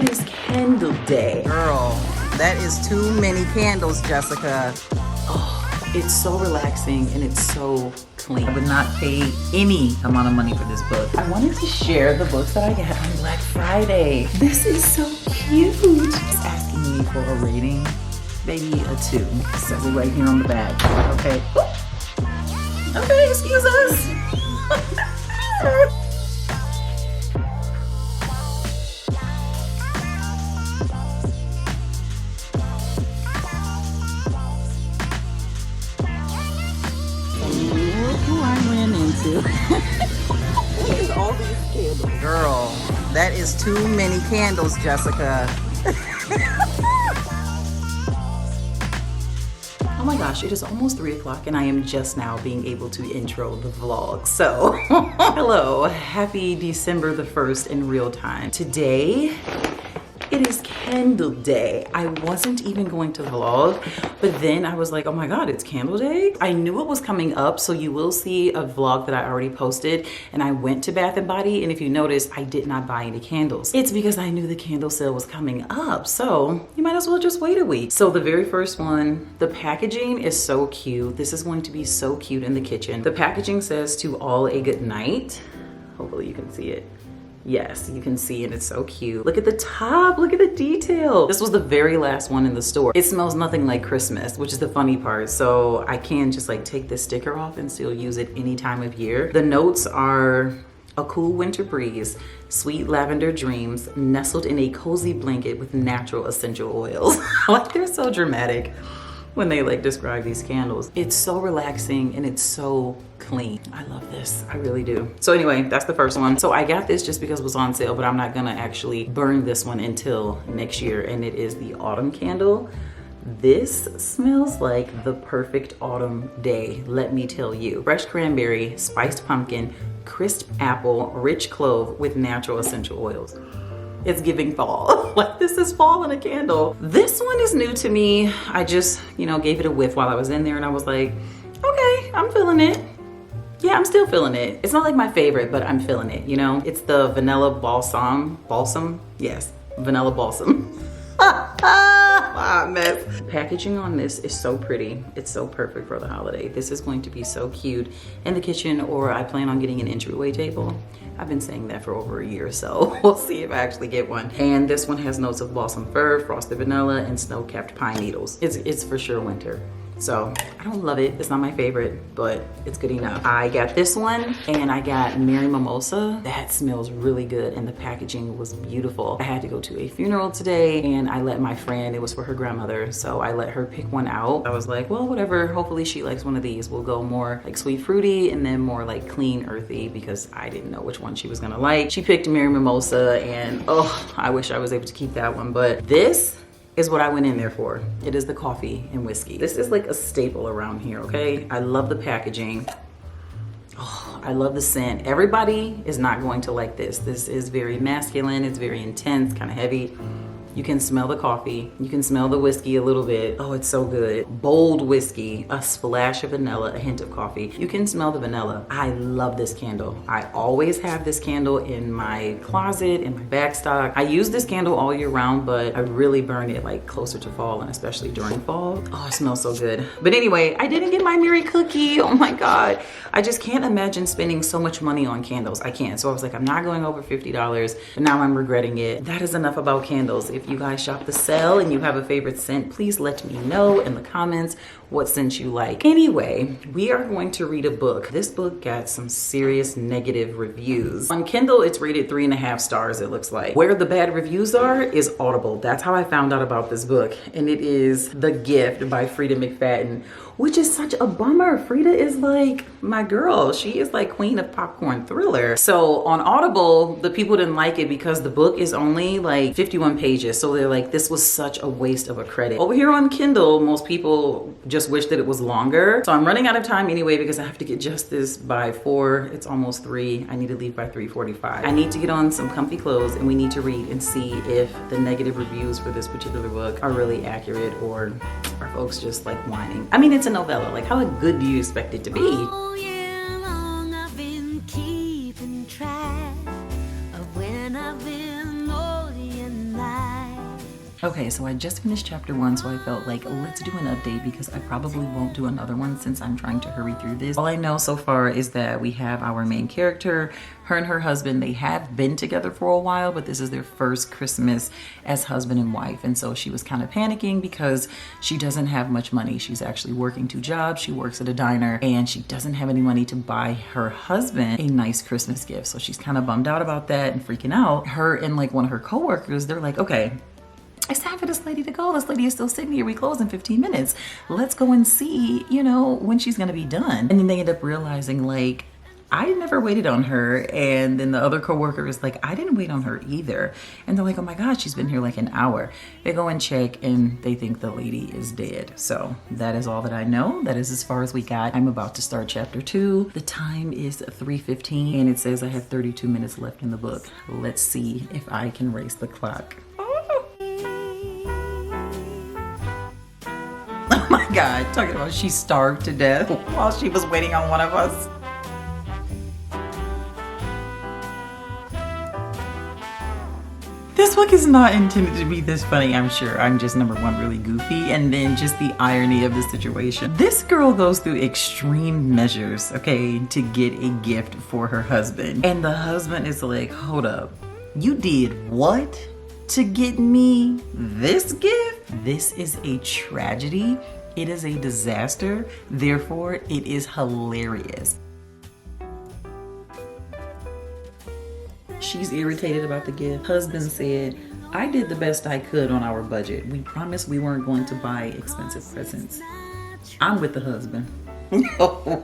It is candle day. Girl, that is too many candles, Jessica. Oh, it's so relaxing and it's so clean. I would not pay any amount of money for this book. I wanted to share the books that I got on Black Friday. This is so cute. It's asking me for a rating. Maybe a 2. It says it right here on the back. Okay. Ooh. Okay, excuse us. Look who I ran into. Look at all these candles. Girl, that is too many candles, Jessica. Oh my gosh, it is almost 3 o'clock and I am just now being able to intro the vlog. So, hello, happy December the 1st in real time. Today, it is candle day. I wasn't even going to vlog, but then I was like, oh my God, it's candle day? I knew it was coming up, so you will see a vlog that I already posted, and I went to Bath & Body, and if you notice, I did not buy any candles. It's because I knew the candle sale was coming up, so you might as well just wait a week. So the very first one, the packaging is so cute. This is going to be so cute in the kitchen. The packaging says to all a good night. Hopefully you can see it. Yes, you can see it, it's so cute. Look at the top, look at the detail. This was the very last one in the store. It smells nothing like Christmas, which is the funny part. So I can just like take this sticker off and still use it any time of year. The notes are a cool winter breeze, sweet lavender dreams, nestled in a cozy blanket with natural essential oils. Like they're so dramatic when they like describe these candles. It's so relaxing and it's so clean. I love this, I really do. So anyway, that's the first one. So I got this just because it was on sale, but I'm not gonna actually burn this one until next year, and it is the autumn candle. This smells like the perfect autumn day, let me tell you. Fresh cranberry, spiced pumpkin, crisp apple, rich clove with natural essential oils. It's giving fall. Like this is fall in a candle. This one is new to me. I just, gave it a whiff while I was in there and I was like, okay, I'm feeling it. Yeah, I'm still feeling it. It's not like my favorite, but I'm feeling it, It's the vanilla balsam? Yes, vanilla balsam. Ah, mess. Packaging on this is so pretty. It's so perfect for the holiday. This is going to be so cute in the kitchen, or I plan on getting an entryway table. I've been saying that for over a year, so we'll see if I actually get one. And this one has notes of balsam fir, frosted vanilla, and snow-capped pine needles. It's for sure winter. So I don't love it, it's not my favorite, but it's good enough. I got this one and I got Mary Mimosa. That smells really good and the packaging was beautiful. I had to go to a funeral today and I let my friend, it was for her grandmother, so I let her pick one out. I was like, well, whatever, hopefully she likes one of these. We'll go more like sweet fruity and then more like clean earthy because I didn't know which one she was gonna like. She picked Mary Mimosa and oh, I wish I was able to keep that one, but this is what I went in there for. It is the coffee and whiskey. This is like a staple around here, okay? I love the packaging. Oh, I love the scent. Everybody is not going to like this. This is very masculine, it's very intense, kind of heavy. You can smell the coffee. You can smell the whiskey a little bit. Oh, it's so good. Bold whiskey, a splash of vanilla, a hint of coffee. You can smell the vanilla. I love this candle. I always have this candle in my closet, in my backstock. I use this candle all year round, but I really burn it like closer to fall and especially during fall. Oh, it smells so good. But anyway, I didn't get my Mary cookie. Oh my God. I just can't imagine spending so much money on candles. I can't. So I was like, I'm not going over $50, but now I'm regretting it. That is enough about candles. If you guys shop the sale and you have a favorite scent, please let me know in the comments what scent you like. Anyway, we are going to read a book. This book got some serious negative reviews. On Kindle, it's rated 3.5 stars, it looks like. Where the bad reviews are is Audible. That's how I found out about this book. And it is The Gift by Freida McFadden, which is such a bummer. Freida is like my girl. She is like queen of popcorn thriller. So on Audible, the people didn't like it because the book is only like 51 pages. So they're like, this was such a waste of a credit. Over here on Kindle, most people just wish that it was longer. So I'm running out of time anyway because I have to get just this by 4. It's almost 3. I need to leave by 3:45. I need to get on some comfy clothes and we need to read and see if the negative reviews for this particular book are really accurate or are folks just like whining. I mean, it's a novella. Like, how good do you expect it to be? All year long I've been keeping track of when I've been naughty and nice. Okay, so I just finished chapter 1, so I felt like let's do an update because I probably won't do another one since I'm trying to hurry through this. All I know so far is that we have our main character, her and her husband. They have been together for a while, but this is their first Christmas as husband and wife. And so she was kind of panicking because she doesn't have much money. She's actually working 2 jobs. She works at a diner and she doesn't have any money to buy her husband a nice Christmas gift. So she's kind of bummed out about that and freaking out. Her and like one of her coworkers, they're like, okay, it's time for this lady to go. This lady is still sitting here. We close in 15 minutes. Let's go and see, you know, when she's gonna be done. And then they end up realizing like, I never waited on her. And then the other coworker is like, I didn't wait on her either. And they're like, oh my God, she's been here like an hour. They go and check and they think the lady is dead. So that is all that I know. That is as far as we got. I'm about to start chapter 2. The time is 3:15 and it says I have 32 minutes left in the book. Let's see if I can race the clock. Oh my God, talking about she starved to death while she was waiting on one of us. This book is not intended to be this funny, I'm sure. I'm just number 1 really goofy, and then just the irony of the situation. This girl goes through extreme measures, okay, to get a gift for her husband. And the husband is like, hold up, you did what to get me this gift? This is a tragedy. It is a disaster. Therefore, it is hilarious. She's irritated about the gift. Husband said, I did the best I could on our budget. We promised we weren't going to buy expensive presents. I'm with the husband. Oh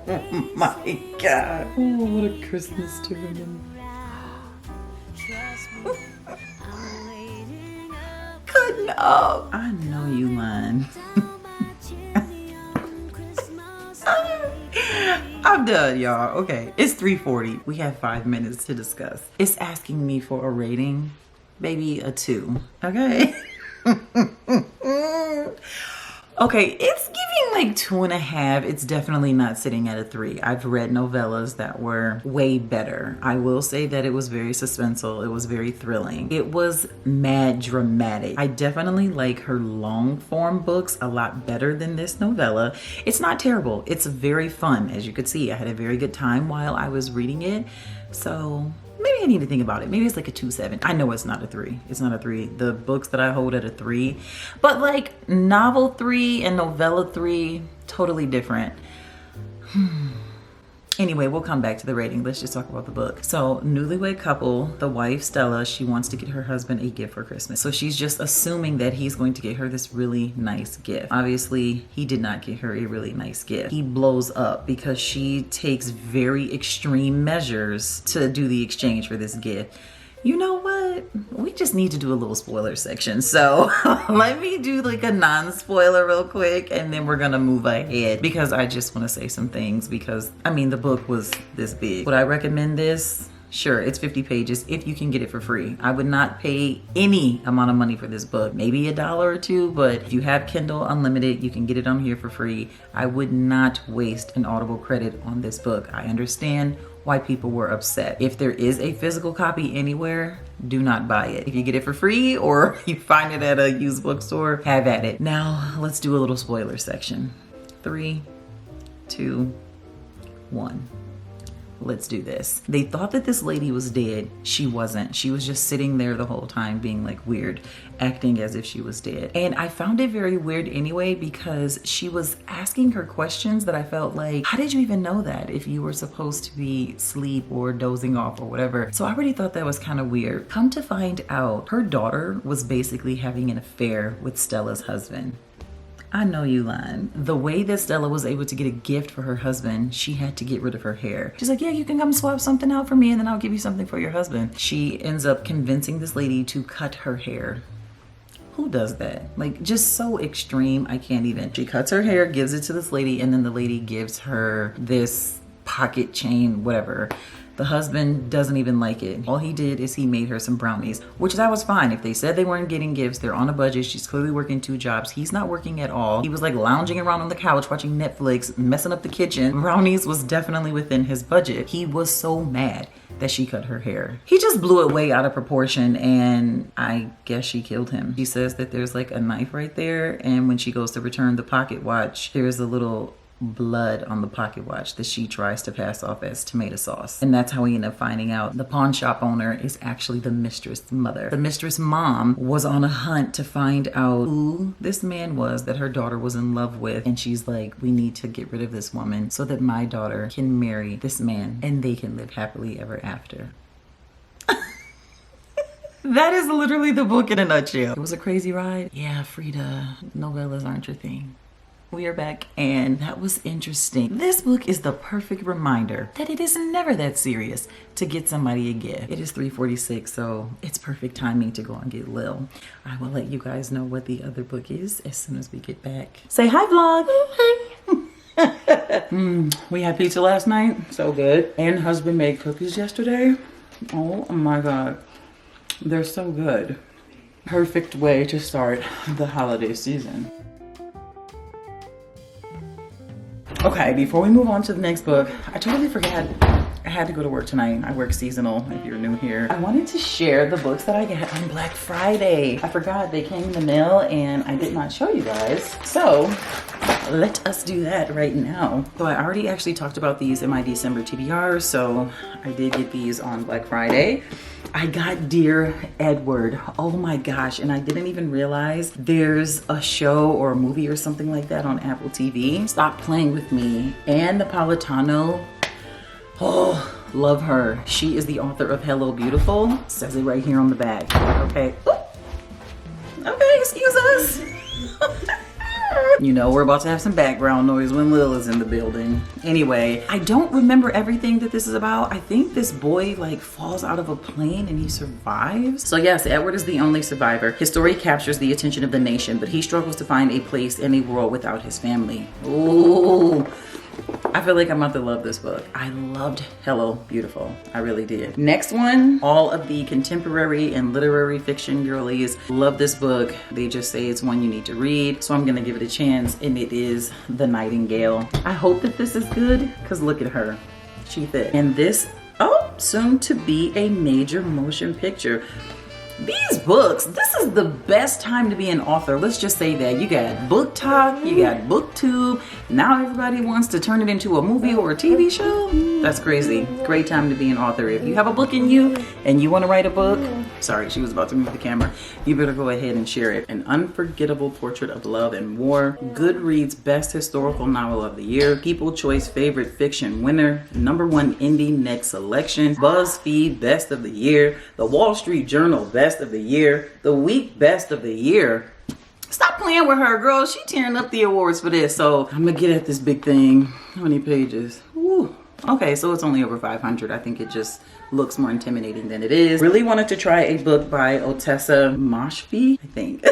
my God. Oh, what a Christmas to remember. Cutting up. I know you lying. I'm done, y'all. Okay, it's 3:40. We have 5 minutes to discuss. It's asking me for a rating, maybe a 2. Okay. Okay, it's giving like 2.5. It's definitely not sitting at a 3. I've read novellas that were way better. I will say that it was very suspenseful. It was very thrilling. It was mad dramatic. I definitely like her long form books a lot better than this novella. It's not terrible. It's very fun. As you could see, I had a very good time while I was reading it. So maybe I need to think about it. Maybe it's like a 2.7. I know it's not a 3. It's not a 3. The books that I hold at a 3, but like novel 3 and novella 3, totally different. Anyway, we'll come back to the rating. Let's just talk about the book. So, newlywed couple, the wife, Stella, she wants to get her husband a gift for Christmas. So she's just assuming that he's going to get her this really nice gift. Obviously, he did not get her a really nice gift. He blows up because she takes very extreme measures to do the exchange for this gift. You know what? We just need to do a little spoiler section. So let me do like a non-spoiler real quick and then we're gonna move ahead because I just want to say some things because I mean the book was this big. Would I recommend this? Sure, it's 50 pages if you can get it for free. I would not pay any amount of money for this book, maybe $1 or $2, but if you have Kindle Unlimited, you can get it on here for free. I would not waste an Audible credit on this book. I understand why people were upset. If there is a physical copy anywhere, do not buy it. If you get it for free or you find it at a used bookstore, have at it. Now, let's do a little spoiler section. 3, 2, 1. Let's do this. They thought that this lady was dead. She wasn't. She was just sitting there the whole time being like weird, acting as if she was dead. And I found it very weird anyway because she was asking her questions that I felt like, how did you even know that if you were supposed to be asleep or dozing off or whatever? So I already thought that was kind of weird. Come to find out, her daughter was basically having an affair with Stella's husband. I know you lying. The way that Stella was able to get a gift for her husband, she had to get rid of her hair. She's like, yeah, you can come swap something out for me and then I'll give you something for your husband. She ends up convincing this lady to cut her hair. Who does that? Like, just so extreme, I can't even. She cuts her hair, gives it to this lady, and then the lady gives her this pocket chain, whatever. The husband doesn't even like it. All he did is he made her some brownies, which that was fine. If they said they weren't getting gifts, they're on a budget. She's clearly working 2 jobs. He's not working at all. He was like lounging around on the couch, watching Netflix, messing up the kitchen. Brownies was definitely within his budget. He was so mad. that she cut her hair. He just blew it way out of proportion, and I guess she killed him. She says that there's like a knife right there, and when she goes to return the pocket watch, there's a little blood on the pocket watch that she tries to pass off as tomato sauce. And that's how we end up finding out the pawn shop owner is actually the mistress' mother. The mistress' mom was on a hunt to find out who this man was that her daughter was in love with, and she's like, we need to get rid of this woman so that my daughter can marry this man and they can live happily ever after. That is literally the book in a nutshell. It was a crazy ride. Yeah, Freida, novellas aren't your thing. We are back, and that was interesting. This book is the perfect reminder that it is never that serious to get somebody a gift. It is 3:46, so it's perfect timing to go and get Lil. I will let you guys know what the other book is as soon as we get back. Say hi, vlog. Hi. We had pizza last night, so good. And husband made cookies yesterday. Oh my God, they're so good. Perfect way to start the holiday season. Okay, before we move on to the next book, I totally forgot I had to go to work tonight. I work seasonal if you're new here. I wanted to share the books that I got on Black Friday. I forgot they came in the mail and I did not show you guys. So let us do that right now. So I already actually talked about these in my December TBR, so I did get these on Black Friday. I got Dear Edward. Oh my gosh, and I didn't even realize there's a show or a movie or something like that on Apple TV. Stop Playing With Me. Anne Napolitano. Oh, love her. She is the author of Hello Beautiful. Says it right here on the back. Okay. Ooh. Okay, excuse us. You know we're about to have some background noise when Lil is in the building. Anyway, I don't remember everything that this is about. I think this boy like falls out of a plane and he survives. So yes, Edward is the only survivor. His story captures the attention of the nation, but he struggles to find a place in a world without his family. Ooh. I feel like I'm about to love this book. I loved Hello Beautiful. I really did. Next one, all of the contemporary and literary fiction girlies love this book. They just say it's one you need to read. So I'm gonna give it a chance, and it is The Nightingale. I hope that this is good, because look at her. She thick. And this, oh, soon to be a major motion picture. These books, this is the best time to be an author. Let's just say that. You got Book Talk, you got Booktube. Now everybody wants to turn it into a movie or a TV show. That's crazy. Great time to be an author. If you have a book in you and you want to write a book, sorry, she was about to move the camera. You better go ahead and share it. An Unforgettable Portrait of Love and War. Goodreads Best Historical Novel of the Year. People Choice Favorite Fiction Winner. #1 Indie Next Selection. BuzzFeed Best of the Year. The Wall Street Journal Best of the Year. The Week Best of the Year. Stop playing with her, girl. She tearing up the awards for this. So I'm gonna get at this big thing. How many pages? Woo. Okay, so it's only over 500. I think it just looks more intimidating than it is. Really wanted to try a book by Otessa Moshfegh, I think.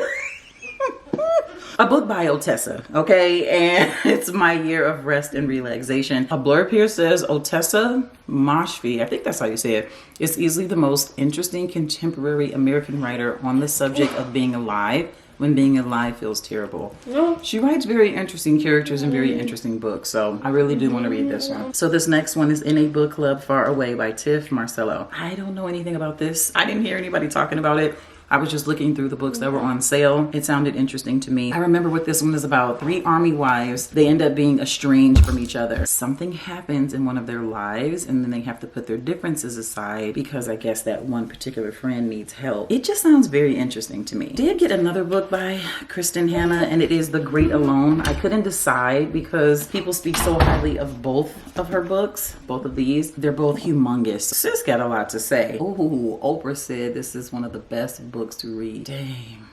A book by Otessa, okay? And it's my year of rest and relaxation. A blurb here says Otessa Moshfegh, I think that's how you say it, is easily the most interesting contemporary American writer on the subject of being alive when being alive feels terrible. She writes very interesting characters and very interesting books, so I really do want to read this one. So this next one is In a Book Club Far Away by Tiff Marcello. I don't know anything about this. I didn't hear anybody talking about it. I was just looking through the books that were on sale. It sounded interesting to me. I remember what this one is about. 3 army wives, they end up being estranged from each other. Something happens in one of their lives and then they have to put their differences aside because I guess that one particular friend needs help. It just sounds very interesting to me. Did get another book by Kristen Hanna, and it is The Great Alone. I couldn't decide because people speak so highly of both of her books, both of these. They're both humongous. Sis got a lot to say. Ooh, Oprah said this is one of the best books to read. Dang.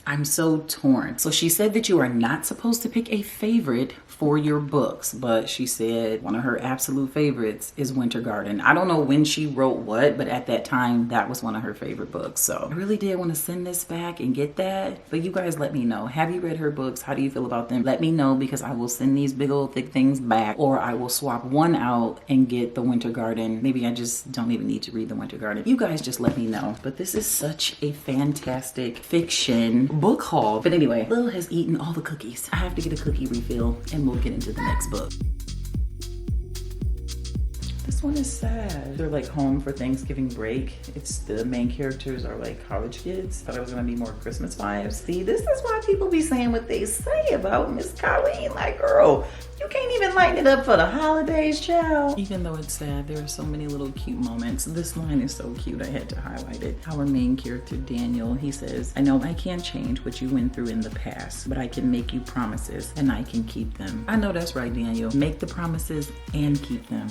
I'm so torn. So she said that you are not supposed to pick a favorite for your books, but she said one of her absolute favorites is Winter Garden. I don't know when she wrote what, but at that time that was one of her favorite books. So I really did want to send this back and get that, but you guys let me know. Have you read her books? How do you feel about them? Let me know, because I will send these big old thick things back, or I will swap one out and get the Winter Garden. Maybe I just don't even need to read the Winter Garden. You guys just let me know. But this is such a fantastic fiction book haul. But anyway, Lil has eaten all the cookies. I have to get a cookie refill and we'll get into the next book. This This one is sad. They're like home for Thanksgiving break. It's the main characters are like college kids. Thought it was gonna be more Christmas vibes. See, this is why people be saying what they say about Miss Colleen. Like, girl, you can't even lighten it up for the holidays, child. Even though it's sad, there are so many little cute moments. This line is so cute, I had to highlight it. Our main character, Daniel, he says, I know I can't change what you went through in the past, but I can make you promises and I can keep them. I know that's right, Daniel. Make the promises and keep them.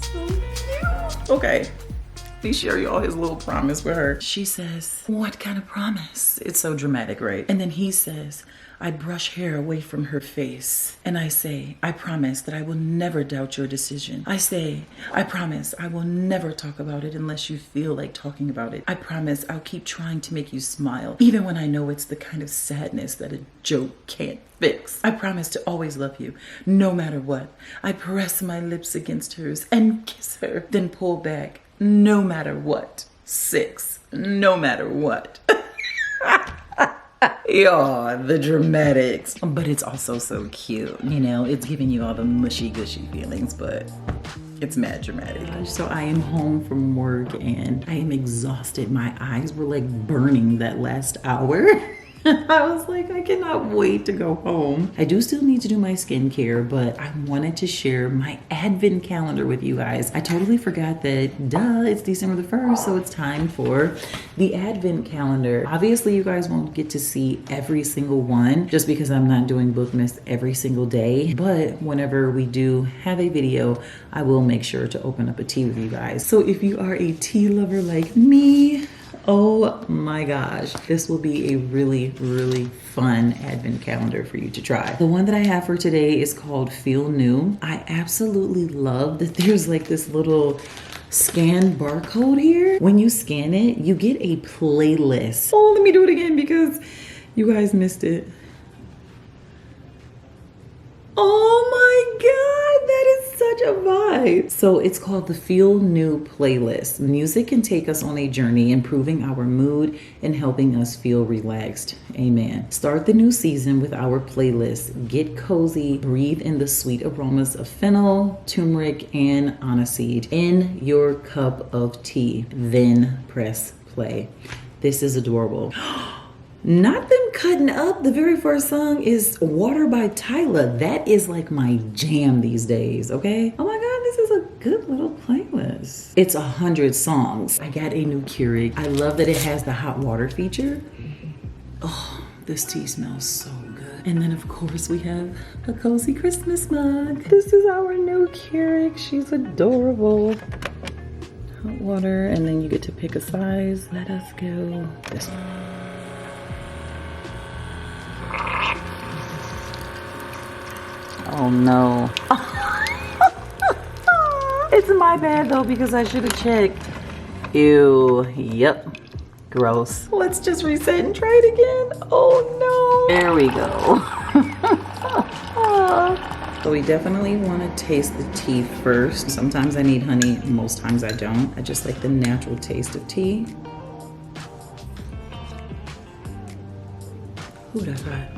So cute. Okay. Let me share y'all his little promise with her. She says, what kind of promise? It's so dramatic, right? And then he says, I brush hair away from her face. And I say, I promise that I will never doubt your decision. I say, I promise I will never talk about it unless you feel like talking about it. I promise I'll keep trying to make you smile, even when I know it's the kind of sadness that a joke can't fix. I promise to always love you, no matter what. I press my lips against hers and kiss her, then pull back. No matter what. 6. No matter what. Yeah, the dramatics. But it's also so cute. You know, it's giving you all the mushy gushy feelings, but it's mad dramatic. So I am home from work and I am exhausted. My eyes were like burning that last hour. I was like, I cannot wait to go home. I do still need to do my skincare, but I wanted to share my advent calendar with you guys. I totally forgot that, duh, it's December the 1st, so it's time for the advent calendar. Obviously, you guys won't get to see every single one just because I'm not doing Bookmas every single day. But whenever we do have a video, I will make sure to open up a tea with you guys. So if you are a tea lover like me, oh my gosh, this will be a really, really fun advent calendar for you to try. The one that I have for today is called Feel New. I absolutely love that there's like this little scan barcode here. When you scan it, you get a playlist. Oh, let me do it again because you guys missed it. Oh my God, that is such a vibe. So it's called the Feel New playlist. Music can take us on a journey, improving our mood and helping us feel relaxed. Amen. Start the new season with our playlist. Get cozy, breathe in the sweet aromas of fennel, turmeric, and aniseed in your cup of tea. Then press play. This is adorable. Not them cutting up. The very first song is Water by Tyla. That is like my jam these days, okay? Oh my God, this is a good little playlist. It's 100 songs. I got a new Keurig. I love that it has the hot water feature. Oh, this tea smells so good. And then of course we have a cozy Christmas mug. This is our new Keurig. She's adorable. Hot water, and then you get to pick a size. Let us go this one. Oh no. It's my bad though because I should have checked. Ew, yep, gross. Let's just reset and try it again. Oh no. There we go. So we definitely want to taste the tea first. Sometimes I need honey, most times I don't. I just like the natural taste of tea. Ooh, that's right.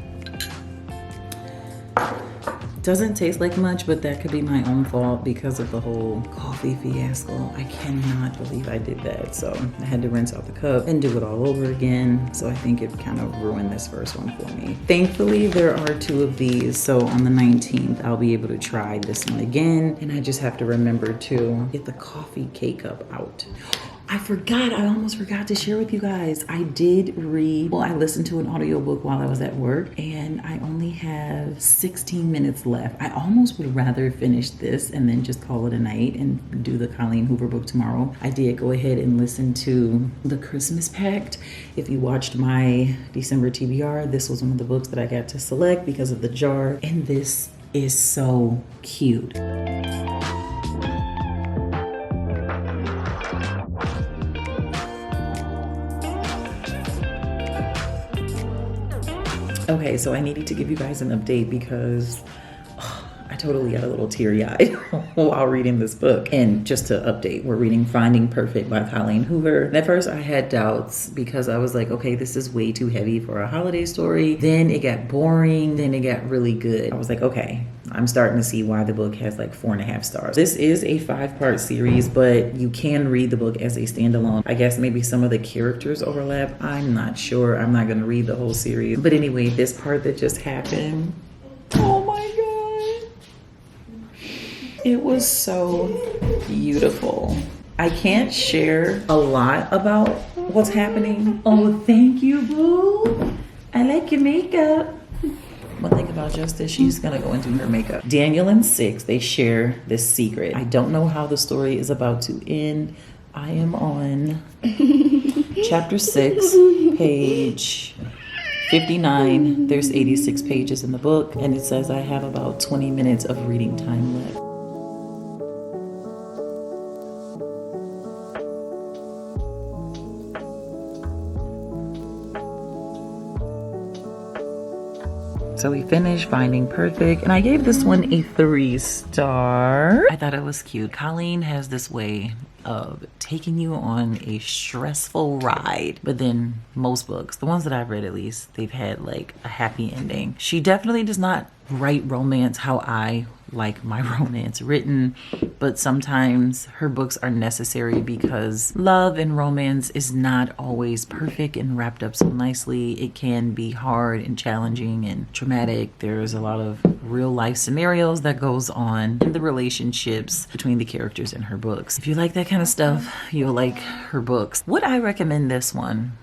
Doesn't taste like much, but that could be my own fault because of the whole coffee fiasco. I cannot believe I did that. So I had to rinse out the cup and do it all over again. So I think it kind of ruined this first one for me. Thankfully, there are 2 of these. So on the 19th, I'll be able to try this one again. And I just have to remember to get the coffee K-cup out. I almost forgot to share with you guys. I listened to an audiobook while I was at work and I only have 16 minutes left. I almost would rather finish this and then just call it a night and do the Colleen Hoover book tomorrow. I did go ahead and listen to the Christmas Pact. If you watched my December TBR, this was one of the books that I got to select because of the jar. And this is so cute. Okay, so I needed to give you guys an update because I totally got a little teary-eyed while reading this book. And just to update, we're reading Finding Perfect by Colleen Hoover. And at first I had doubts because I was like, okay, this is way too heavy for a holiday story. Then it got boring. Then it got really good. I was like, okay, I'm starting to see why the book has like 4.5 stars. This is a 5-part series, but you can read the book as a standalone. I guess maybe some of the characters overlap. I'm not sure. I'm not going to read the whole series. But anyway, this part that just happened, oh my God. It was so beautiful. I can't share a lot about what's happening. Oh, thank you, boo. I like your makeup. One thing about Justice, she's gonna go into her makeup. Daniel and Six, they share this secret. I don't know how the story is about to end. I am on chapter 6, page 59. There's 86 pages in the book, and it says I have about 20 minutes of reading time left. So we finished Finding Perfect, and I gave this one a 3-star. I thought it was cute. Colleen has this way of taking you on a stressful ride, but then most books, the ones that I've read at least, they've had like a happy ending. She definitely does not write romance how I like my romance written, but sometimes her books are necessary because love and romance is not always perfect and wrapped up so nicely. It can be hard and challenging and traumatic. There's a lot of real life scenarios that goes on in the relationships between the characters in her books. If you like that kind of stuff, you'll like her books. Would I recommend this one?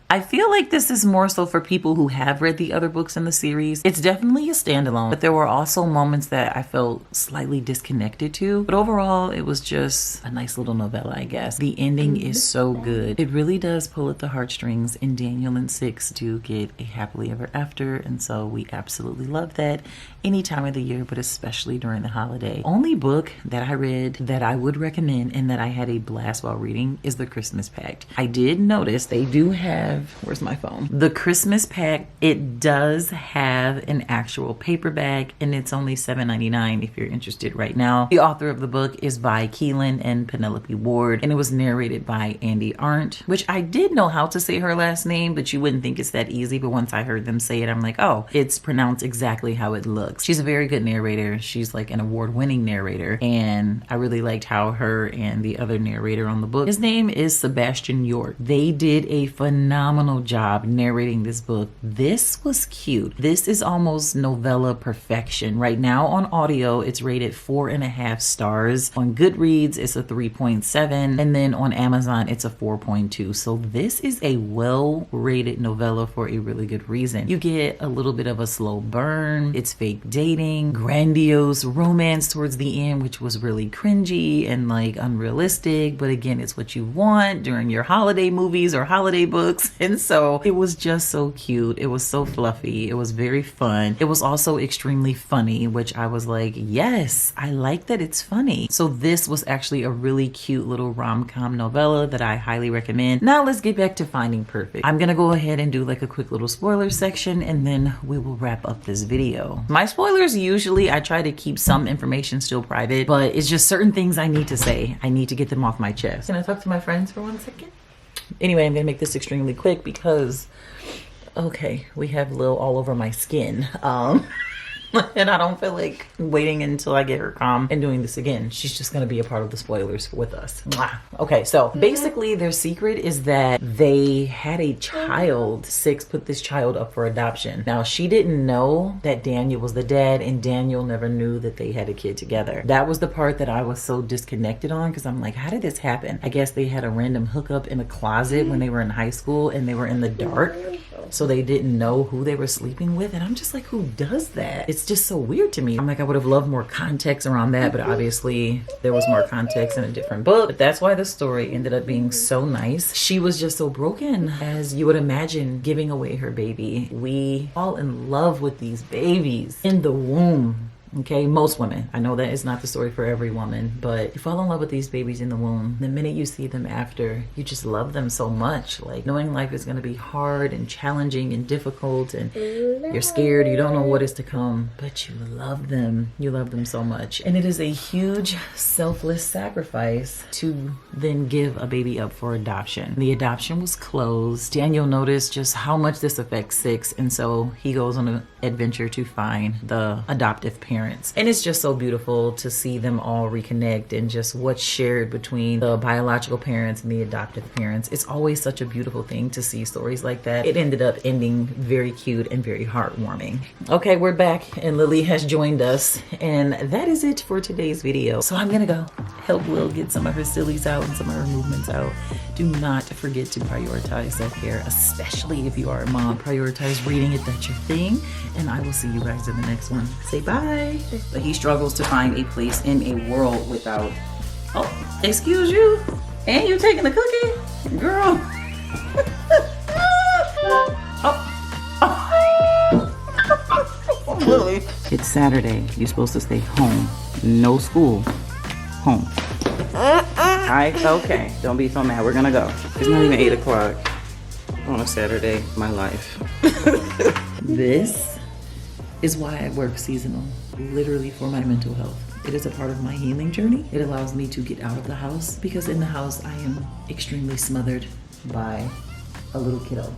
I feel like this is more so for people who have read the other books in the series. It's definitely a standalone, but there were also moments that I felt slightly disconnected to. But overall, it was just a nice little novella, I guess. The ending is so good. It really does pull at the heartstrings, and Daniel and Six do get a happily ever after, and so we absolutely love that any time of the year, but especially during the holiday. Only book that I read that I would recommend and that I had a blast while reading is The Christmas Pact. I did notice they do have, where's my phone? The Christmas Pact, it does have an actual paperback, and it's only $7.99 if you're interested right now. The author of the book is by Keeland and Penelope Ward, and it was narrated by Andy Arndt, which I did know how to say her last name, but you wouldn't think it's that easy. But once I heard them say it, I'm like, oh, it's pronounced exactly how it looks. She's a very good narrator. She's like an award-winning narrator, and I really liked how her and the other narrator on the book, his name is Sebastian York. They did a phenomenal job narrating this book. This was cute. This is almost novella perfection. Right now on audio, it's rated 4.5 stars. On Goodreads, it's a 3.7, and then on Amazon, it's a 4.2. So this is a well-rated novella for a really good reason. You get a little bit of a slow burn. It's fake dating, grandiose romance towards the end, which was really cringy and like unrealistic, but again, it's what you want during your holiday movies or holiday books. And so it was just so cute. It was so fluffy. It was very fun. It was also extremely funny, which I was like, yes, I like that it's funny. So this was actually a really cute little rom-com novella that I highly recommend. Now let's get back to Finding Perfect. I'm gonna go ahead and do like a quick little spoiler section, and then we will wrap up this video. My spoilers, usually I try to keep some information still private, but it's just certain things I need to say. I need to get them off my chest. Can I talk to my friends for 1 second? Anyway, I'm gonna make this extremely quick because, okay, we have Lil all over my skin. And I don't feel like waiting until I get her calm and doing this again. She's just gonna be a part of the spoilers with us. Mwah. Okay, so basically their secret is that they had a child. Six put this child up for adoption. Now, she didn't know that Daniel was the dad, and Daniel never knew that they had a kid together. That was the part that I was so disconnected on, because I'm like, how did this happen? I guess they had a random hookup in a closet when they were in high school, and they were in the dark, so they didn't know who they were sleeping with. And I'm just like, who does that? It's just so weird to me. I'm like, I would have loved more context around that, but obviously there was more context in a different book. But that's why the story ended up being so nice. She was just so broken, as you would imagine, giving away her baby. We fall in love with these babies in the womb. Okay, most women. I know that is not the story for every woman, but you fall in love with these babies in the womb. The minute you see them after, you just love them so much. Like, knowing life is going to be hard and challenging and difficult, and you're scared, you don't know what is to come, but you love them. You love them so much. And it is a huge selfless sacrifice to then give a baby up for adoption. The adoption was closed. Daniel noticed just how much this affects Six, and so he goes on an adventure to find the adoptive parents. And it's just so beautiful to see them all reconnect and just what's shared between the biological parents and the adoptive parents. It's always such a beautiful thing to see stories like that. It ended up ending very cute and very heartwarming. Okay, we're back and Lily has joined us, and that is it for today's video. So I'm gonna go help Lil get some of her sillies out and some of her movements out. Do not forget to prioritize self-care, especially if you are a mom. Prioritize reading if that's your thing, and I will see you guys in the next one. Say bye. But he struggles to find a place in a world without, oh, excuse you? And you taking the cookie? Girl. Lily. It's Saturday. You're supposed to stay home. No school. Home. Alright, okay. Don't be so mad. We're gonna go. It's not even 8 o'clock on a Saturday. My life. This is why I work seasonal. Literally for my mental health. It is a part of my healing journey. It allows me to get out of the house, because in the house I am extremely smothered by a little kiddo.